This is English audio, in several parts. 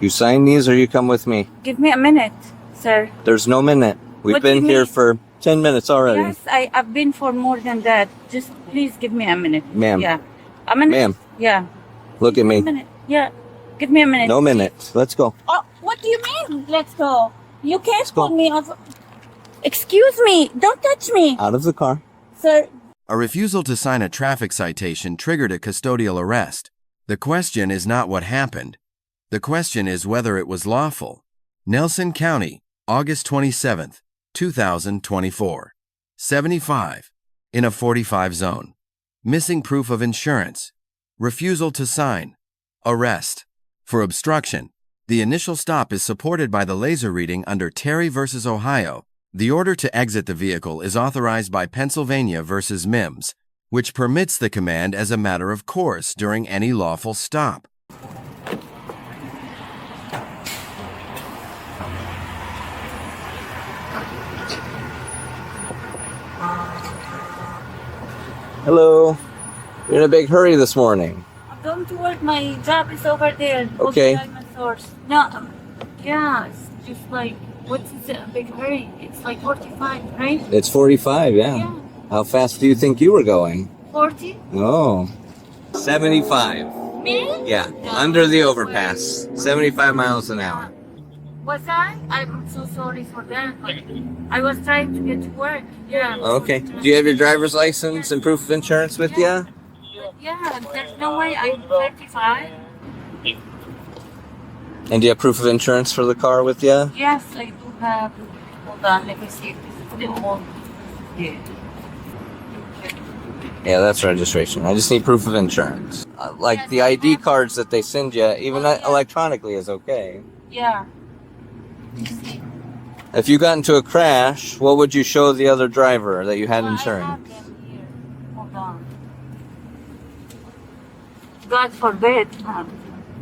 You sign these or you come with me. Give me a minute, sir. There's no minute. We've What do been you here mean? for 10 minutes already. Yes, I've been for more than that. Just please give me a minute. Ma'am. Yeah. A minute? Ma'am. Yeah. Look at A me. minute. Yeah. Give me a minute. No minute. Let's go. Oh, what do you mean? Let's go. You can't go. pull me off. Excuse me. Don't touch me. Out of the car. Sir. A refusal to sign a traffic citation triggered a custodial arrest. The question is not what happened. The question is whether it was lawful. Nelson County, August 27th, 2024. 75. In a 45 zone. Missing proof of insurance. Refusal to sign. Arrest. For obstruction. The initial stop is supported by the laser reading under Terry v. Ohio. The order to exit the vehicle is authorized by Pennsylvania v. Mimms, which permits the command as a matter of course during any lawful stop. Hello. You're in a big hurry this morning. I'm going to work. My job is over there. Okay. No. Yeah. It's just like, what's a big hurry? It's like 45, right? It's 45, yeah. How fast do you think you were going? 40? Oh. 75. Me? Yeah. Under the overpass. 75 miles an hour. What's that? I'm so sorry for that. But I was trying to get to work. Yeah. Okay. Do you have your driver's license and proof of insurance with you? Yeah, there's no way I'm 35. And do you have proof of insurance for the car with you? Yes, I do have. Hold on, let me see if this is the old. Yeah. Yeah, that's registration. I just need proof of insurance. Like the ID cards that they send you, even electronically is okay. Yeah. If you got into a crash, what would you show the other driver that you had I insurance? have them here. Hold on. God forbid.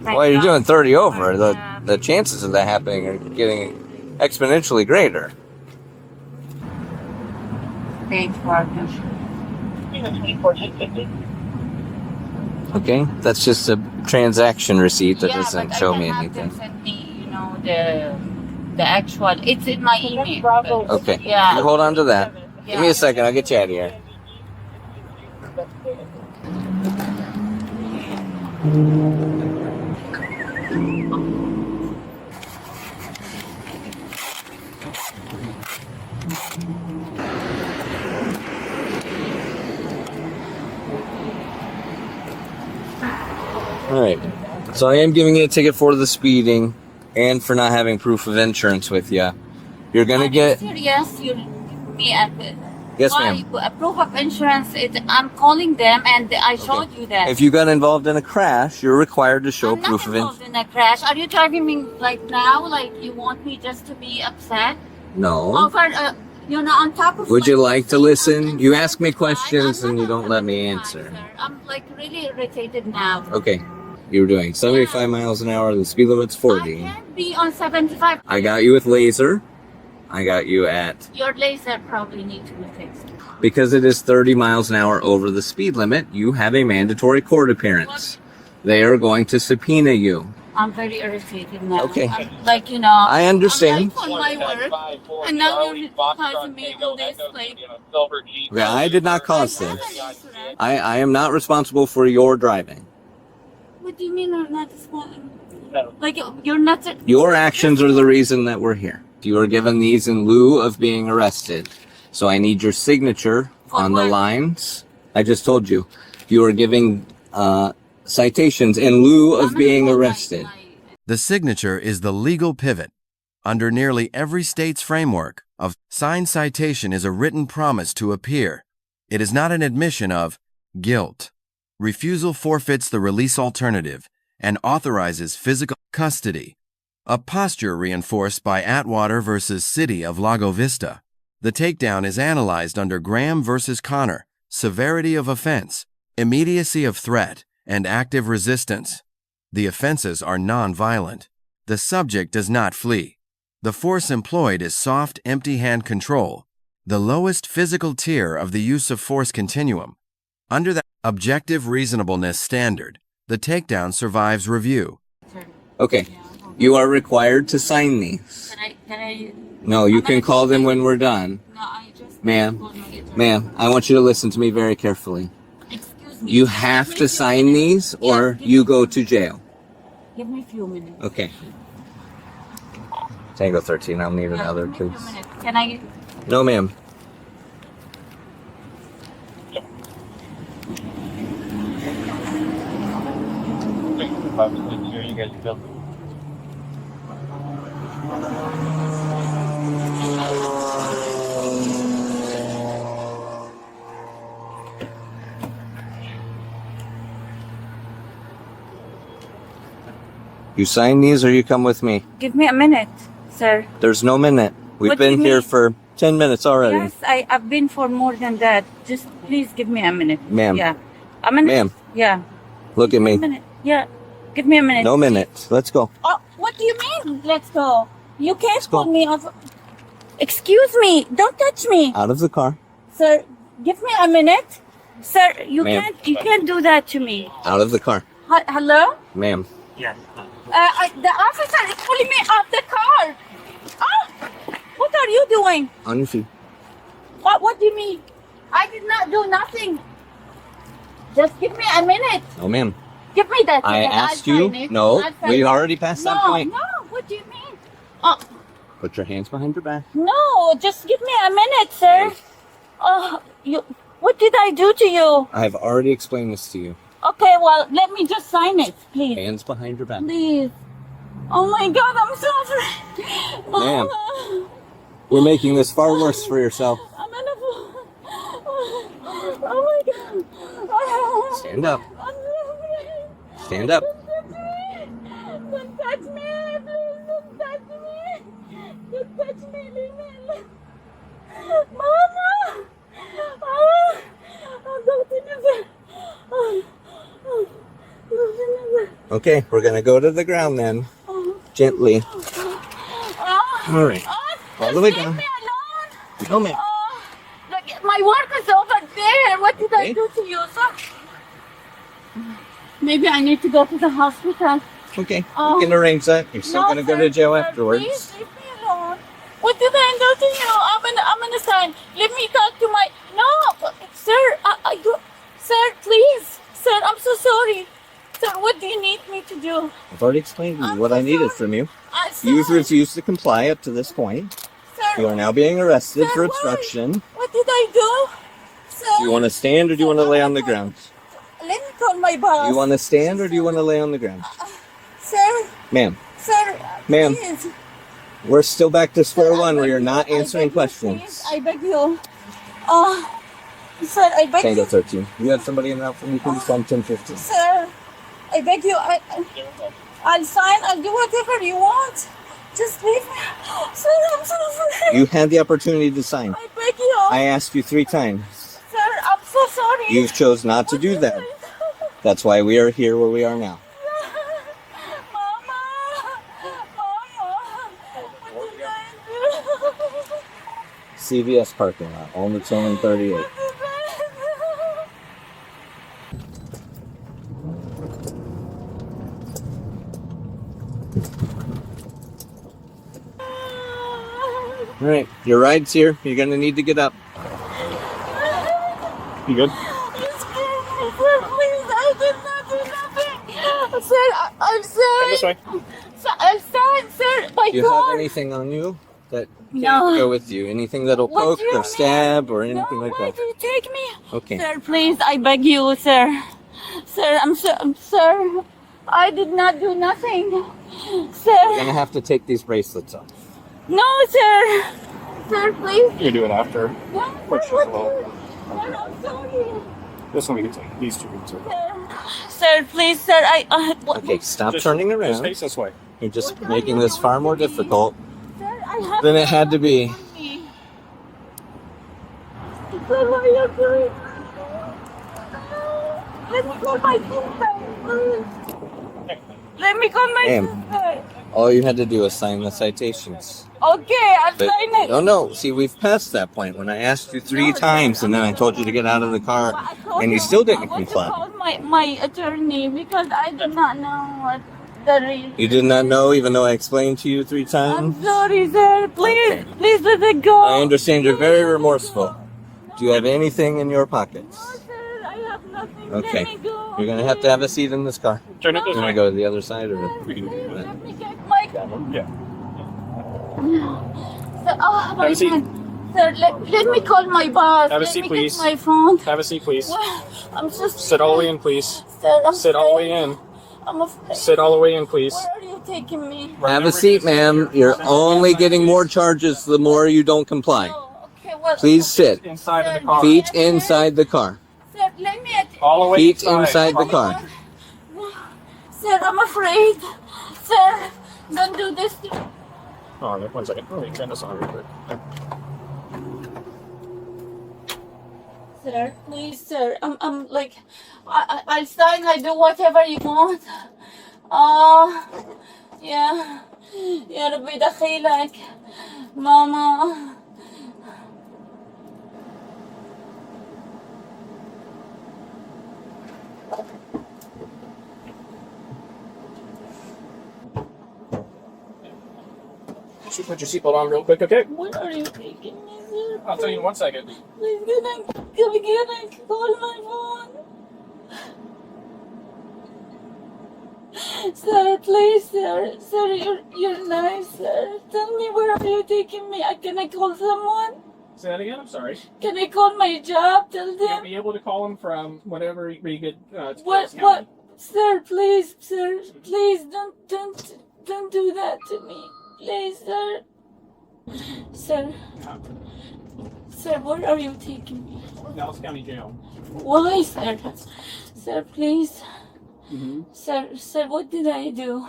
Well, you're doing 30 over. The chances of that happening are getting exponentially greater. Paid for them. Okay, that's just a transaction receipt that doesn't but show I me can have anything. them send me, the actual. It's in my email. Okay, Yeah. you hold on to that. Give me Yeah. a second, I'll get you out of here. All right, so I am giving you a ticket for the speeding and for not having proof of insurance with you. You're gonna get... Yes, you me a Yes, ma'am. a proof of insurance. I'm calling them, and I showed you that. If you got involved in a crash, you're required to show I'm proof not of involved insurance. in a crash. Are you driving me like now? Like you want me just to be upset? No. Over, you know, on top of. Would you my like to seat, listen? I'm You in ask me 75. questions I'm and you not don't on let me 75, answer. sir. I'm like really irritated now. Okay. You were doing 75 miles an hour. The speed limit's 40. I can't be on 75. I got you with laser. I got you at... Your laser probably needs to be fixed. Because it is 30 miles an hour over the speed limit, you have a mandatory court appearance. They are going to subpoena you. I'm very irritated now. Okay. I'm, like, you know. I understand. I'm like on my work, and now you're causing me all this, like. Okay, I did not cause I have this. an insurance. I am not responsible for your driving. What do you mean you're not responding? Like, you're not. Your actions are the reason that we're here. You were given these in lieu of being arrested. So I need your signature on the what? lines. I just told you. You are giving citations in lieu of being arrested. The signature is the legal pivot. Under nearly every state's framework of signed citation is a written promise to appear. It is not an admission of guilt. Refusal forfeits the release alternative and authorizes physical custody, a posture reinforced by Atwater versus City of Lago Vista. The takedown is analyzed under Graham versus Connor, severity of offense, immediacy of threat, and active resistance. The offenses are non-violent. The subject does not flee. The force employed is soft, empty hand control, the lowest physical tier of the use of force continuum. Under the objective reasonableness standard, the takedown survives review. Okay. You are required to sign these. Can I? No, you I'm can gonna call them sign when it. we're done. No, I just. Ma'am, called my attorney. ma'am, I want you to listen to me very carefully. Excuse me. You Give have me a to few sign minutes. these or Yes, you go to jail. Give me a few minutes. Okay. Tango 13, I'll need Yeah, another, give me a please. few minutes. Can I? No, ma'am. You guys built. You sign these or you come with me. Give me a minute, sir. There's no minute. We've What do been you here mean? for 10 minutes already. Yes, I've been for more than that. Just please give me a minute. Ma'am. Yeah. A minute. Ma'am, Yeah. look at A me. minute. Yeah. Give me a minute. No minute. Let's go. Oh, what do you mean? Let's go. You can't go. pull me off. Excuse me. Don't touch me, Out of the car. sir. Give me a minute, sir. You Ma'am. can't. You can't do that to me. Out of the car. Hello. Ma'am. Yeah. The officer is pulling me off the car. Oh, what are you doing? On your feet. What do you mean? I did not do nothing. Just give me a minute. No, ma'am. Give me that. I ticket. asked I'll you. sign it. No, I'll sign we it. already passed that No, point. no. What do you mean? Oh, Put your hands behind your back. no. Just give me a minute, sir. Oh, you. What did I do to you? I have already explained this to you. Okay, well, let me just sign it, please. Hands behind your back. Please. Oh my God, I'm so afraid. Ma'am. We're making this far worse for yourself. I'm in a. Oh my God. Stand up. I'm so afraid. Stand up. Don't touch me, please. Don't touch me. Don't touch me, leave me alone. Mama. Okay, we're gonna go to the ground then. Gently. All right. All the way down. Leave me alone. No, ma'am. Look, my work is over there. What did I Okay. do to you, sir? Maybe I need to go to the hospital. Okay, Oh. we can arrange that. You're still gonna go sir, to jail sir, afterwards. Please leave me alone. What did I do to you? I'm gonna sign. Let me talk to my. No, sir. Sir, please, sir. I'm so sorry. Sir, what do you need me to do? I've already explained to you I'm what so I needed sorry. from you. I'm You've sorry. refused to comply up to this point. Sir, You are now being arrested Sir, for why? obstruction. What did I do? Sir, Do you want to stand or do you want to lay on the ground? let me call my boss. Do you want to stand or do you want to lay on the ground? Sir, Ma'am, sir, Ma'am. please. we're still back to square one where I you're beg not you, I answering beg you, questions. please, I beg you. Sir, I beg Tango you. 13. You have somebody in that for me, please? On 1015. Sir, I beg you. I'll sign. I'll do whatever you want. Just leave me. Sir, I'm so sorry. You had the opportunity to sign. I beg you. I asked you 3 times. Sir, I'm so sorry. You've chose not to do that. That's why we are here where we are now. Mama. What did I do? CVS parking lot, on its own 38. What did I do? All right, your ride's here. You're gonna need to get up. You good? Excuse me, sir, please. I did not do nothing. Sir, I'm sorry. This way. I'm sorry, sir. My Do you have car. anything on you that can't No. go with you? Anything that'll What poke do you or mean? stab or No, anything like why that? did you take me? Okay. Sir, please, I beg you, sir. Sir, sir, I did not do nothing. You're Sir, gonna have to take these bracelets off. no, sir. Sir, please. You can do it after. No, Which sir, is low. Sir, I'm sorry. This one we can take. These two we can take. Sir, please, sir, what? Okay, stop Just- turning Just around. face this way. You're just making this far more difficult Sir, I have than it had to be. Sir, what are you doing? Let me call my sister, please. Let me call my Ma'am. sister. All you had to do was sign the citations. Okay, I'll But, sign it. no. See, we've passed that point when I asked you 3 times and then I told you to get out of the car I told and you you still I didn't want to comply. call my attorney because I do not know what. Sorry. You did not know, even though I explained to you 3 I'm times? sorry, sir. Please, Okay. please let it go. I understand you're very remorseful. Do you have anything in your No, pockets? sir, I have nothing. Okay. Let me go. You're gonna have to have a seat in this car. Turn it You this wanna way. go to the other side or? We can do Please, that. let me get my... Yeah. Sir, oh, my Have a seat. hand. Sir, let me call my boss. Have a Let seat, me please. get my phone. Have a seat, please. I'm just... Sit all the way in, please. Sir, I'm Sit all the way afraid. in. I'm afraid. Sit all the way in, please. Where are you taking me? Have a seat, ma'am. You're only getting more charges the more you don't comply. Oh, okay, well... Please sit. Inside of the car. Feet inside the car. Sir, let me... All the way Feet inside the car. Sir, I'm afraid. Sir, don't do this to me. Oh, 1 second. Let me turn this on real quick. Sir, please, sir. I'm like, I'll sign. I do whatever you want. Yeah. يا ربي دخيلك ماما. Should put your seatbelt on real quick, okay? Where are you taking me, sir? I'll tell you in 1 second. Please, can I call my phone? Sir, please, sir. Sir, you're nice, sir. Tell me, where are you taking me? Can I call someone? Say that again? I'm sorry. Can I call my job? Tell You'll them. be able to call them from whenever you get to What? County. What? Sir, please, sir. Please, don't do that to me. Please, sir. Sir. Sir, where are you taking me? Dallas County Jail. Why, sir? Sir, please. Mm-hmm. Sir, what did I do?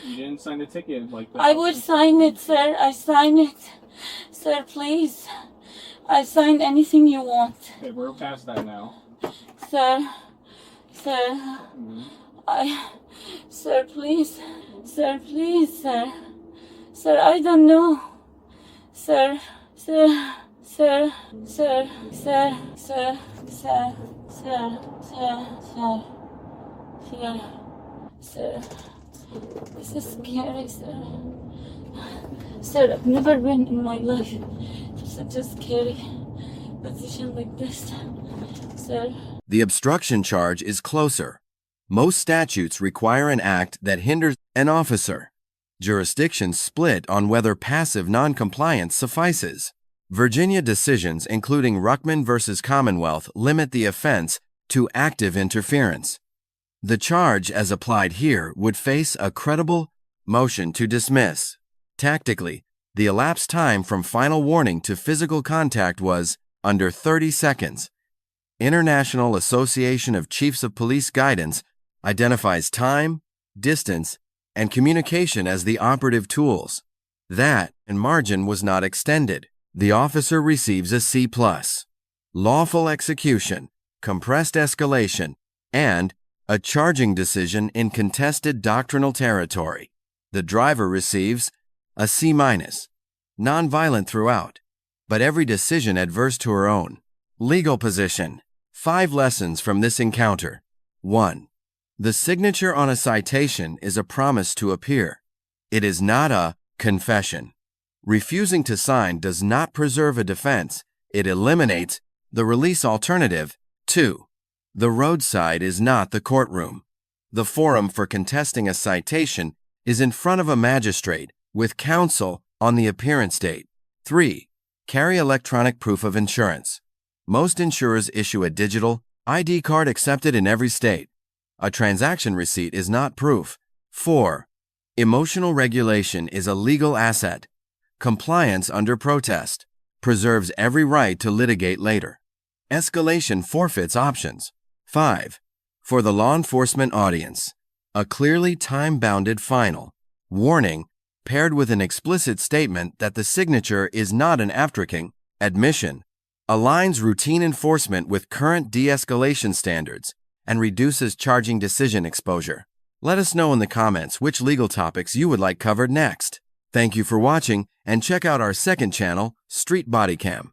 You didn't sign the ticket like that. I would sign it, sir. I sign it. Sir, please. I sign anything you want. Okay, we're past that now. Sir. Mm-hmm. Sir, please. Sir, please, sir. Sir, I don't know. Sir. Sir. This is scary, sir. Sir, I've never been in my life to such a scary position like this. Sir. The obstruction charge is closer. Most statutes require an act that hinders an officer. Jurisdictions split on whether passive noncompliance suffices. Virginia decisions, including Ruckman v. Commonwealth, limit the offense to active interference. The charge, as applied here, would face a credible motion to dismiss. Tactically, the elapsed time from final warning to physical contact was under 30 seconds. International Association of Chiefs of Police guidance identifies time, distance, and communication as the operative tools. That and margin was not extended. The officer receives a C+. Lawful execution, compressed escalation, and a charging decision in contested doctrinal territory. The driver receives a C-, nonviolent throughout, but every decision adverse to her own. Legal position. 5 lessons from this encounter. 1. The signature on a citation is a promise to appear. It is not a confession. Refusing to sign does not preserve a defense. It eliminates the release alternative. 2. The roadside is not the courtroom. The forum for contesting a citation is in front of a magistrate with counsel on the appearance date. 3. Carry electronic proof of insurance. Most insurers issue a digital ID card accepted in every state. A transaction receipt is not proof. 4. Emotional regulation is a legal asset. Compliance under protest preserves every right to litigate later. Escalation forfeits options. 5. For the law enforcement audience, a clearly time-bounded final warning paired with an explicit statement that the signature is not an afterking admission aligns routine enforcement with current de-escalation standards and reduces charging decision exposure. Let us know in the comments which legal topics you would like covered next. Thank you for watching, and check out our second channel, Street Bodycam.